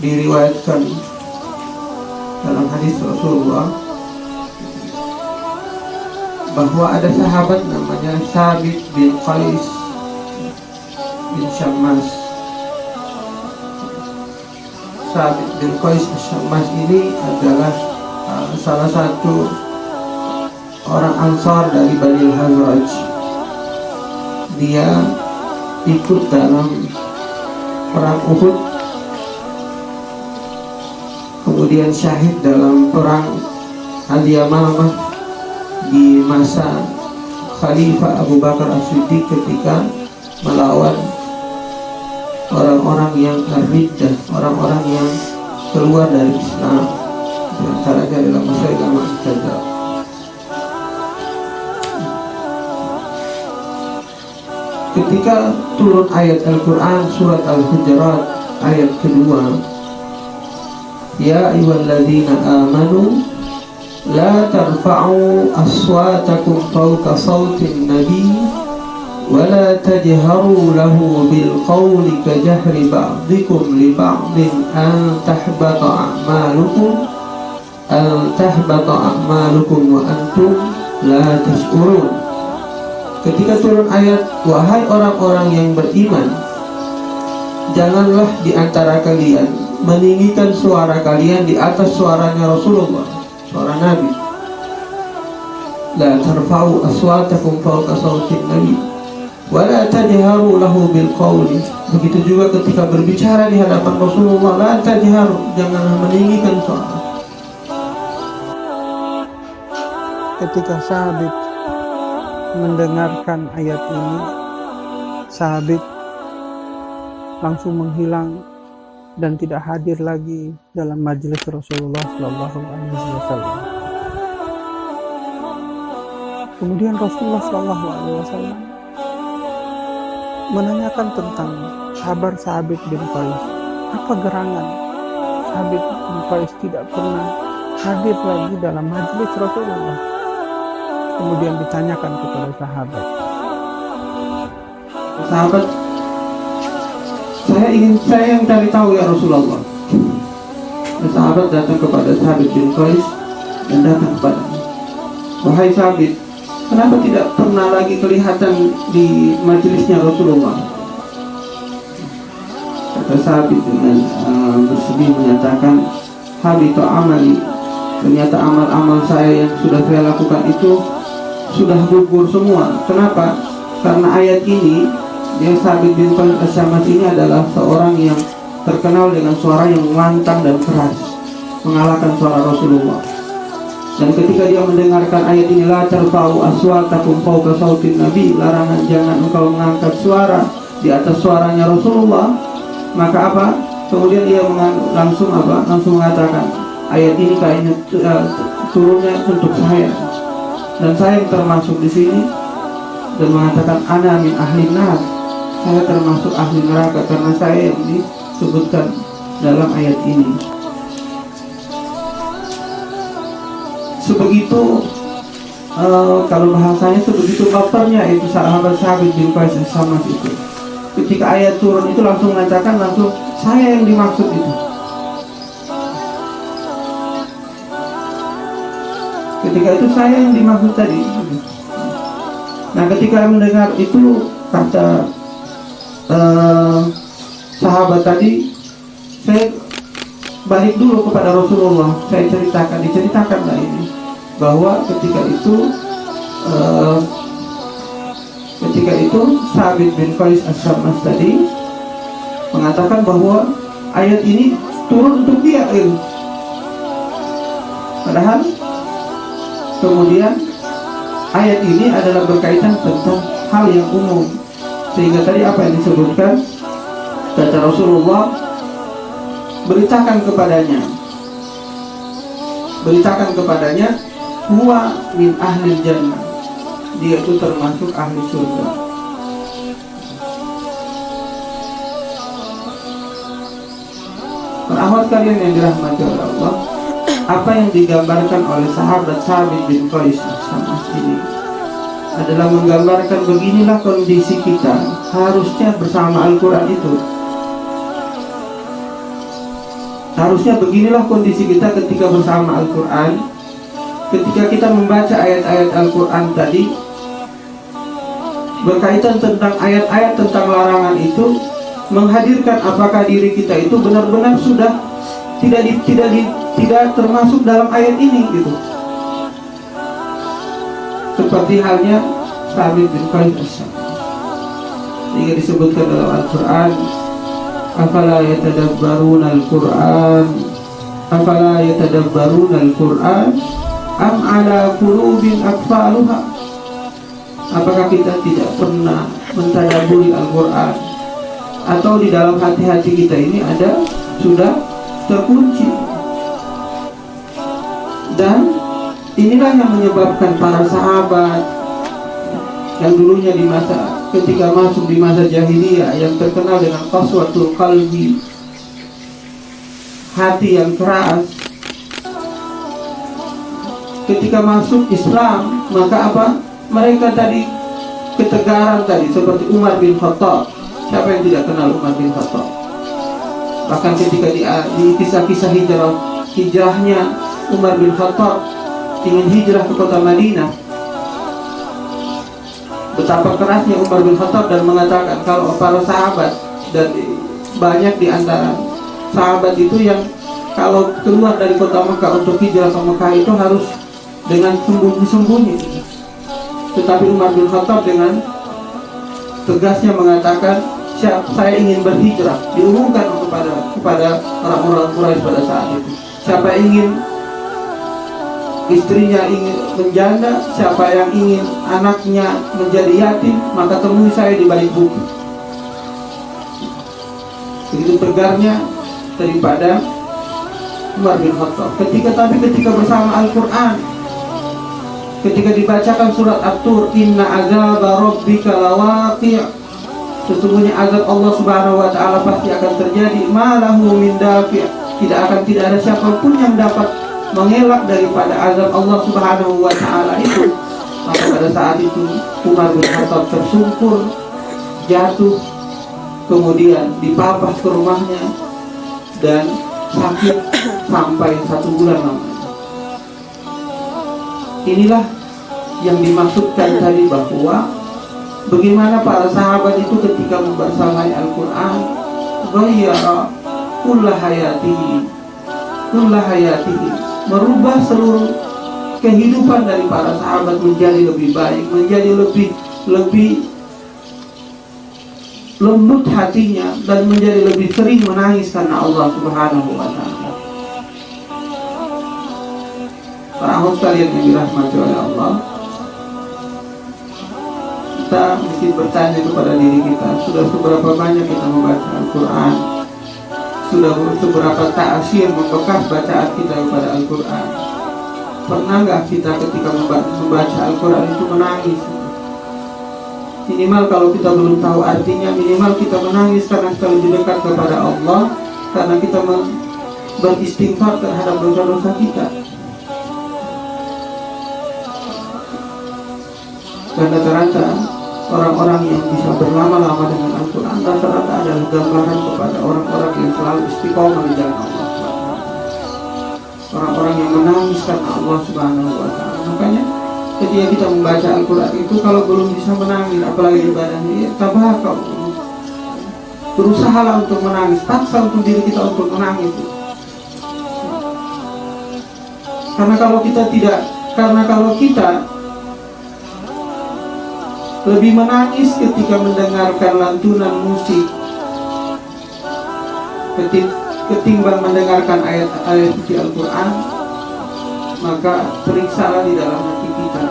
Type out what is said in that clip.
diriwayatkan dalam hadis Rasulullah bahwa ada sahabat namanya Thabit bin Qais bin Syammas. Thabit bin Qais bin Syammas ini adalah salah satu orang Ansar dari Bani Hazraj. Dia ikut dalam perang Uhud, kemudian syahid dalam perang Al-Yamamah di masa Khalifah Abu Bakar As-Siddiq ketika melawan orang-orang yang riddah, orang-orang yang keluar dari Islam, di antaranya adalah Musailamah Al-Kadzdzab. Ketika turun ayat Al-Quran surat Al-Hujurat ayat kedua, Ya ayyuhalladzina amanu La tarfa'u aswatakum fawqa sawtin nabi wa la tajharu lahu bil qawli ka jahri ba'dikum li ba'din an tahbata a'malukum wa antum la tash'urun. Ketika turun ayat, wahai orang-orang yang beriman, janganlah di antara kalian meninggikan suara kalian di atas suaranya Rasulullah, suara Nabi. La tarfa'u aswatakum fawqa sawtin nabi wa la tajharu lahu bil qawli. Begitu juga ketika berbicara di hadapan Rasulullah, la tajharu, janganlah meninggikan suara. Ketika sahabat mendengarkan ayat ini, sahabat langsung menghilang dan tidak hadir lagi dalam majelis Rasulullah Shallallahu Alaihi Wasallam. Kemudian Rasulullah Shallallahu Alaihi Wasallam menanyakan tentang kabar Thabit bin Qais. Apa gerangan Thabit bin Qais tidak pernah hadir lagi dalam majelis Rasulullah? Kemudian ditanyakan kepada sahabat. Saya yang cari tahu ya Rasulullah. Sahabat datang kepada Thabit bin Qais dan datang kepadanya. Wahai Thabit, kenapa tidak pernah lagi kelihatan di majelisnya Rasulullah? Kata Thabit dengan bersedih menyatakan, Habita amali, ternyata amal-amal saya yang sudah saya lakukan itu sudah gugur semua. Kenapa? Karena ayat ini, yang Thabit bin Qais As-Syammas ini adalah seorang yang terkenal dengan suara yang lantang dan keras, mengalahkan suara Rasulullah. Dan ketika dia mendengarkan ayat ini, la tarfa'u aswatakum fawqa sautin nabi, larangan jangan engkau mengangkat suara di atas suaranya Rasulullah, maka apa? Kemudian dia langsung mengatakan, ayat ini kayaknya turunnya untuk saya, dan saya yang termasuk di sini, dan mengatakan ana min ahli nar, saya termasuk ahli neraka karena saya yang disebutkan dalam ayat ini. Sebegitu kalau bahasanya sebegitu bapernya itu sahabat Thabit bin Qais As-Syammas itu. Ketika ayat turun itu langsung mengatakan saya yang dimaksud itu. Ketika itu saya yang dimaksud tadi. Nah, ketika mendengar itu kata sahabat tadi, saya balik dulu kepada Rasulullah. Saya diceritakanlah ini bahwa ketika itu Thabit bin Qais As-Syammas tadi mengatakan bahwa ayat ini turun untuk dia. Padahal kemudian ayat ini adalah berkaitan tentang hal yang umum. Sehingga tadi apa yang disebutkan, kata Rasulullah, beritakan kepadanya huwa min ahli jannah, dia itu termasuk ahli surga. Para kalian yang dirahmati oleh Allah, apa yang digambarkan oleh sahabat Thabit bin Qais As-Syammas ini adalah menggambarkan beginilah kondisi kita harusnya bersama Al-Quran itu. Harusnya beginilah kondisi kita ketika bersama Al-Quran. Ketika kita membaca ayat-ayat Al-Quran tadi berkaitan tentang ayat-ayat tentang larangan itu, menghadirkan apakah diri kita itu benar-benar sudah tidak termasuk dalam ayat ini gitu. Seperti halnya Sabit bin Qais As-Sa'di. Jika disebutkan dalam Al-Quran, afala yatadabbaruna al-Quran, afala yatadabbaruna al-Quran, am ala qulubin aqfaluha. Apakah kita tidak pernah mentadabburi Al-Quran, atau di dalam hati-hati kita ini ada sudah terkunci? Dan inilah yang menyebabkan para sahabat yang dulunya di masa ketika masuk di masa jahiliyah yang terkenal dengan qaswatul qalbi, hati yang keras, ketika masuk Islam maka apa? Mereka tadi ketegaran tadi seperti Umar bin Khattab. Siapa yang tidak kenal Umar bin Khattab? Bahkan ketika di kisah-kisah hijrahnya Umar bin Khattab ingin hijrah ke kota Madinah, betapa kerasnya Umar bin Khattab dan mengatakan kalau para sahabat, dan banyak di antara sahabat itu yang kalau keluar dari kota Mekah untuk hijrah ke Mekah itu harus dengan sembunyi-sembunyi. Tetapi Umar bin Khattab dengan tegasnya mengatakan, saya ingin berhijrah. Diumumkan kepada orang-orang Quraisy pada saat itu. Siapa ingin istrinya ingin menjanda, siapa yang ingin anaknya menjadi yatim, maka temui saya di balik bukit. Begitu tegarnya daripada Umar bin Khattab. Ketika bersama Al-Quran, ketika dibacakan surat At-Tur, inna azaba rabbika lawaqi', sesungguhnya azab Allah Subhanahu wa taala pasti akan terjadi, malahu min dafi', tidak ada siapapun yang dapat mengelak daripada azab Allah Subhanahu wa taala itu. Maka pada saat itu Umar bin Khattab tersungkur, jatuh, kemudian dipapah ke rumahnya dan sakit sampai 1 bulan lamanya. Inilah yang dimaksudkan tadi, bahwa bagaimana para sahabat itu ketika membersamai Al-Quran, ghayyara kulla hayatihi, merubah seluruh kehidupan dari para sahabat menjadi lebih baik, menjadi lebih lembut hatinya, dan menjadi lebih sering menangis karena Allah Subhanahu wa ta'ala. Para akhwat sekalian yang dirahmati oleh Allah, kita mesti bertanya kepada diri kita, sudah seberapa banyak kita membaca Al-Quran? Sudah seberapa ta'asir membekas bacaan kita kepada Al-Quran? Pernah nggak kita ketika membaca Al-Quran itu menangis? Minimal kalau kita belum tahu artinya, minimal kita menangis karena kita lebih dekat kepada Allah, karena kita beristighfar terhadap dosa-dosa kita. Dan rata-rata orang-orang yang bisa berlama-lama dengan Al-Quran rata-rata adalah gambaran kepada orang-orang yang selalu istiqomah di jalan Allah. Orang-orang yang menangis karena Allah Subhanahu wa ta'ala. Makanya ketika kita membaca Al-Quran itu, kalau belum bisa menangis, apalagi ibadahnya, ya tabahakau, berusahalah untuk menangis, paksa untuk diri kita untuk menangis. Karena kalau kita lebih menangis ketika mendengarkan lantunan musik ketimbang mendengarkan ayat-ayat suci Al-Quran, maka periksalah di dalam hati kita.